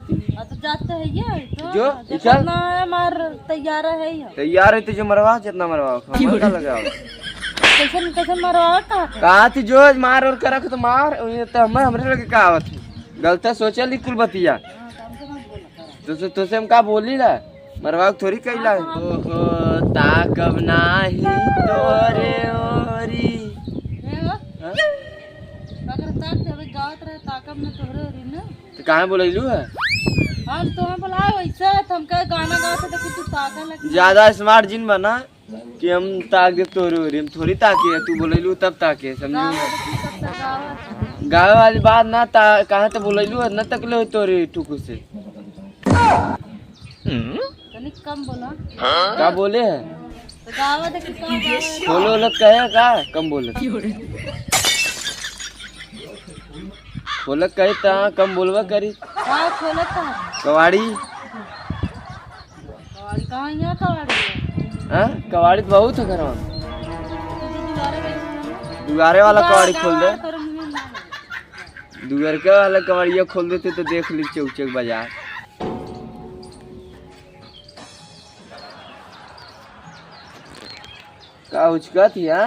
तो जाते है ये जो चल ना हमार तैयार है ये तैयार है तुझे मरवा जितना मरवा का लगा कैसे कैसे मरवा कहा थी जो मार और करक तो मार तो हमरे लगे का आवत गलत सोचल ही कुल बतिया तुझसे हम का बोली ला मरवा थोड़ी कैला ओहो ताकब नाही तोरे ओरी अगर ताक देवे गात रहे ताकब न तोरे ओरी ना तो कहां बोलैलू है हम तुम्हें बुलाए वैसे हम का गाना गाते देखी तू ताका लग ज्यादा स्मार्ट जिन बना कि हम ताक दे तोरे ओरी हम थोड़ी ताके तू बोलैलू तब ताके समझी गावे वाली बात ना कहां तो बोलैलू न तकले हो तोरे टुकु से तनिक कम बोला का बोले है तो गावा देखी का गावा बोलो लोग कहे का कम बोले बोलक कहे ता कम बोलवा करी का खोलत है कवाड़ी कवाड़ी कहां यहाँ कवाड़ी है हां कवाड़ी तो बहुत है घर में दुआरे गए दुआरे वाला कवाड़ी खोल दे करो मुझे ना दुआरे के वाला कवाड़िया खोल देते तो देख ली चौक चौक बाजार का उचका थी हां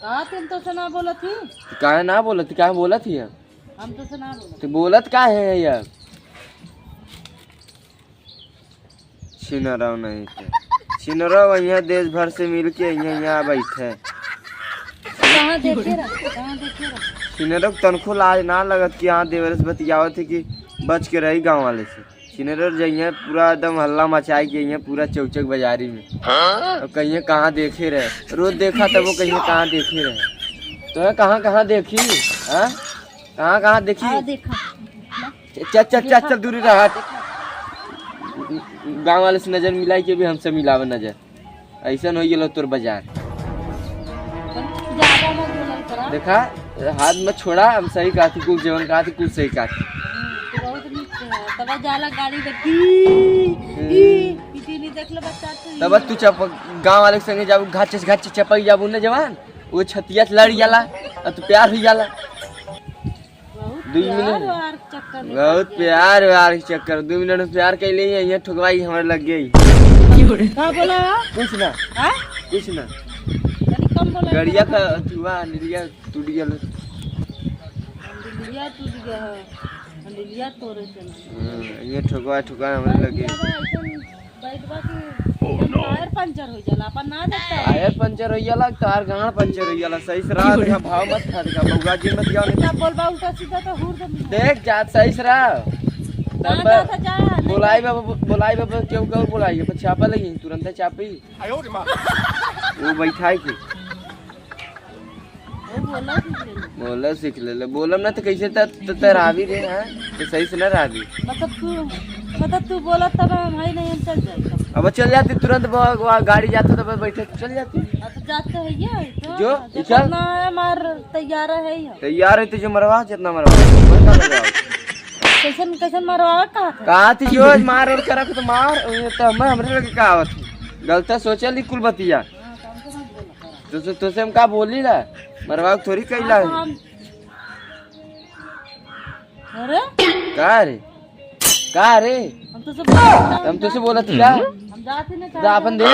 कहा तुम तो से ना बोला थी काहे ना बोलत काहे बोलत थी हम तो से ना बोला तो बोलत का है यार छिनराव नहीं थे छिनराव यहाँ देश भर से मिल के यहाँ बैठे कहाँ देखे रहा छिनराव तनखो लाज ना लगत कि यहाँ देवरस बतियावत थे कि बच के रही गांव वाले से छिनराव जइए पूरा एकदम हल्ला मचाई के यहाँ पूरा चौचक बाजारी में अब कहीं कहाँ देखे रहे रोज देखा तब वो कहीं कहाँ देखे रहे तो कहाँ कहाँ देखी हाँ कहाँ कहाँ देखी देखा चल दूरी रहा गांव वाले से नजर मिलाई के भी हमसे मिलावे नजर ऐसा हो गया तोर बाजार ज्यादा मत बोलल करा देखा हाथ में छोड़ा हम सही कहा थी कुछ जीवन कहा थी कुछ सही कहा थी तो बहुत नीक है तब जाला गाड़ी देखी इतनी देख ले बच्चा तो तब तू चप गांव वाले के संगे जाबू घाचे चपक जाबू न जवान वो छतिया से लड़ जाला और तू प्यार हो जाला बहुत प्यार के चक्कर 2 मिनट में प्यार कैले यहाँ ठुकवाई हमारे लग गई का बोला कुछ ना हां कुछ ना तनी कम बोला गड़िया का हुआ निरिया टूट गया लिया टूट गया है लिया तोरे से ये ठुकवा हमारे लगे बैठवा के टायर पंचर हो जाला अपन ना देखता है टायर पंचर हो जाला तार गांड पंचर हो जाला सही से रहा देखा भाव मत खा देखा बउगा जी मत जाओ क्या बोलबा उल्टा सीधा तो हुर दे देख जात सही से रहा तब जा बोलाई बाबा क्यों क्यों बोलाई पर छापा लगी तुरंत चापी वो बैठाई के बोला सीख ले बोलम ना तो कैसे तो रावी रे हैं तो सही से ना रावी मतलब तू बोला तब हम है नहीं हम चल जाए अब चल जाती तुरंत गाड़ी जाता तब बैठे चल जाती तो जाते है ये तो जो चल ना हमार तैयार है ये तैयार है तुझे मरवा जितना मरवा कैसे कैसे मरवा कहा थी जो मार और करक तो मार तो हमरे लगे का आवत गलत सोचल ही कुल बतिया तुझसे हम का बोली ला मरवा थोड़ी कैला अरे का रे हम तो से बोलत क्या हम जाते ना अपन देख